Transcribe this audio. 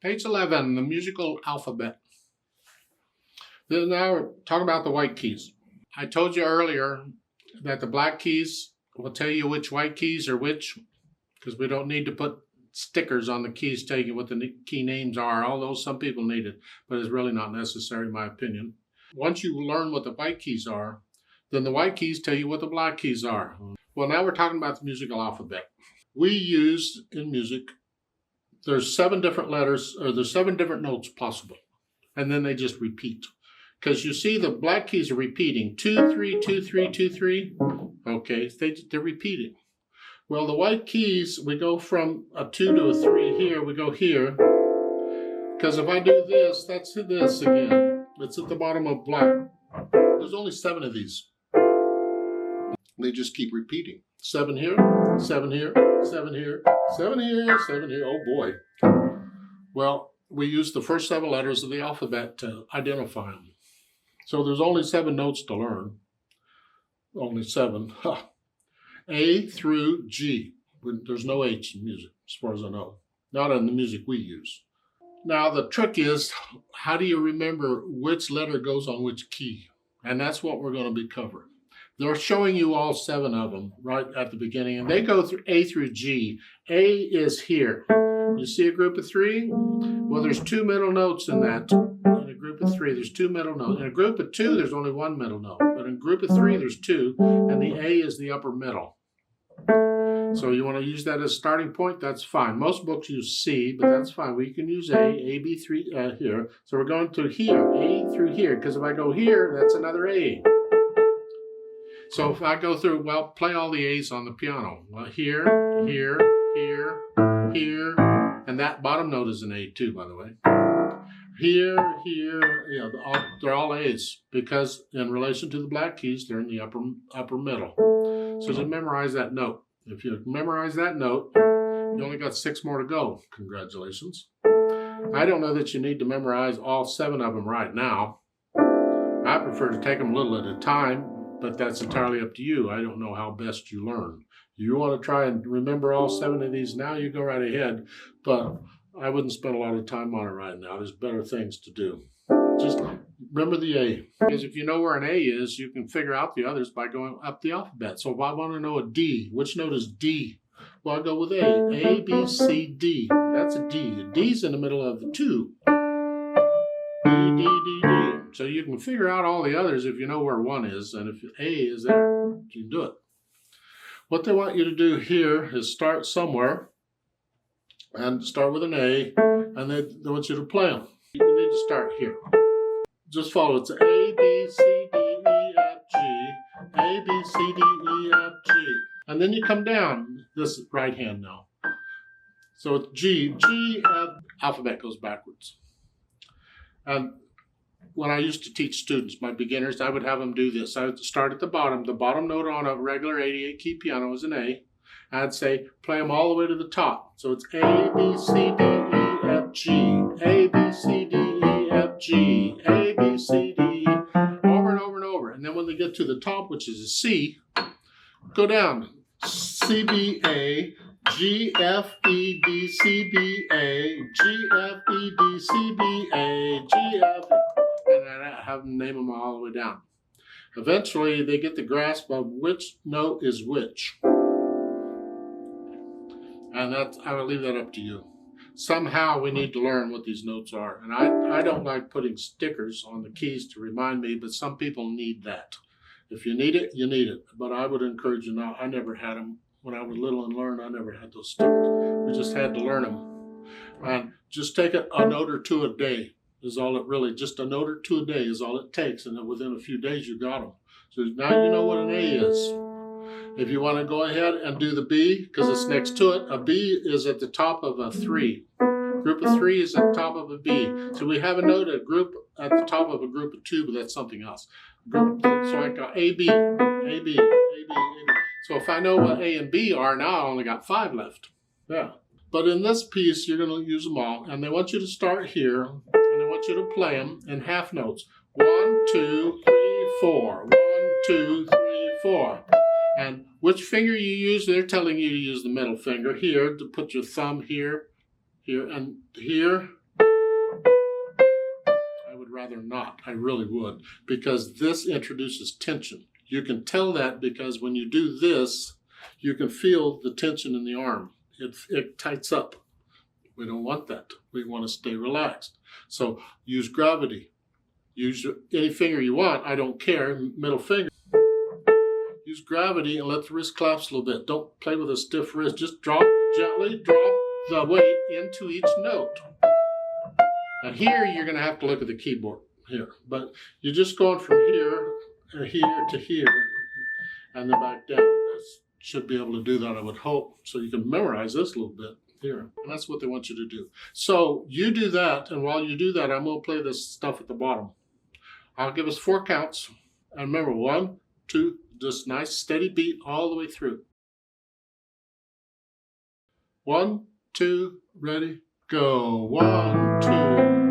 Page 11, the musical alphabet. Now we're talking about the white keys. I told you earlier that the black keys will tell you which white keys are which, because we don't need to put stickers on the keys telling you what the key names are, although some people need it, but it's really not necessary in my opinion. Once you learn what the white keys are, then the white keys tell you what the black keys are. Well, now we're talking about the musical alphabet. We use in music, there's 7 different letters, or there's 7 different notes possible, and then they just repeat. Because you see the black keys are repeating 2, 3, 2, 3, 2, 3. Okay, they're repeating. Well, the white keys, we go from a 2 to a 3 here, we go here. Because if I do this, that's this again. It's at the bottom of black. There's only 7 of these. They just keep repeating. 7 here, 7 here, 7 here, 7 here, 7 here. Oh boy. Well, we use the first 7 letters of the alphabet to identify them. So there's only 7 notes to learn. Only 7. A through G. There's no H in music, as far as I know. Not in the music we use. Now the trick is, how do you remember which letter goes on which key? And that's what we're going to be covering. They're showing you all 7 of them right at the beginning, and they go through A through G. A is here. You see a group of 3? Well, there's 2 middle notes in that. In a group of 3, there's 2 middle notes. In a group of 2, there's only 1 middle note. But in a group of 3, there's 2, and the A is the upper middle. So you want to use that as a starting point, that's fine. Most books use C, but that's fine. We can use A, B, 3 here. So we're going to here, A through here, because if I go here, that's another A. So if I go through, well, play all the A's on the piano. Well, here, here, here, here, and that bottom note is an A too, by the way. Here, here, they're all A's, because in relation to the black keys, they're in the upper middle. So just memorize that note. If you memorize that note, you only got 6 more to go. Congratulations. I don't know that you need to memorize all 7 of them right now. I prefer to take them a little at a time, but that's entirely up to you. I don't know how best you learn. You want to try and remember all 7 of these now, you go right ahead, but I wouldn't spend a lot of time on it right now. There's better things to do. Just remember the A. Because if you know where an A is, you can figure out the others by going up the alphabet. So if I want to know a D, which note is D? Well, I'll go with A. A, B, C, D. That's a D. A D's in the middle of the 2. D, D, D, D. So you can figure out all the others if you know where 1 is. And if A is there, you can do it. What they want you to do here is start somewhere and start with an A, and they want you to play them. You need to start here. Just follow. It's A, B, C, D, E, F, G. A, B, C, D, E, F, G. And then you come down. This is right hand now. So it's G, G, F. Alphabet goes backwards. And when I used to teach students, my beginners, I would have them do this. I would start at the bottom. The bottom note on a regular 88 key piano is an A. I'd say, play them all the way to the top. So it's A, B, C, D, E, F, G. A, B, C, D, E, F, G. A, B, C, D, E. Over and over and over. And then when they get to the top, which is a C, go down. C, B, A, G, F, E, D, C, B, A, G, F, E, D, C, B, A, G, F, and I have them name them all the way down. Eventually, they get the grasp of which note is which. And I will leave that up to you. Somehow we need to learn what these notes are. And I don't like putting stickers on the keys to remind me, but some people need that. If you need it, you need it. But I would encourage you now. I never had them. When I was little and learned, I never had those stickers. We just had to learn them. And just take a note or 2 a day is all it really, just a note or 2 a day is all it takes. And then within a few days, you got them. So now you know what an A is. If you want to go ahead and do the B, because it's next to it, a B is at the top of a 3. Group of 3 is at the top of a B. So we have a note, a group at the top of a group of 2, but that's something else. So I got A, B, A, B, A, B, A, B. So if I know what A and B are, now I only got 5 left. Yeah. But in this piece, you're going to use them all. And they want you to start here, and they want you to play them in half notes. 1, 2, 3, 4. 1, 2, 3, 4. And which finger you use, they're telling you to use the middle finger here, to put your thumb here, here, and here, rather not. I really would, because this introduces tension. You can tell that because when you do this, you can feel the tension in the arm. It tights up. We don't want that. We want to stay relaxed. So use gravity. Use any finger you want. I don't care. Middle finger. Use gravity and let the wrist collapse a little bit. Don't play with a stiff wrist. Just gently drop the weight into each note. Now here you're going to have to look at the keyboard here. But you're just going from here to here and then back down. Should be able to do that, I would hope. So you can memorize this a little bit here. And that's what they want you to do. So you do that, and while you do that, I'm going to play this stuff at the bottom. I'll give us 4 counts. And remember, 1, 2, just nice steady beat all the way through. 1, 2, ready, go. 1, 2.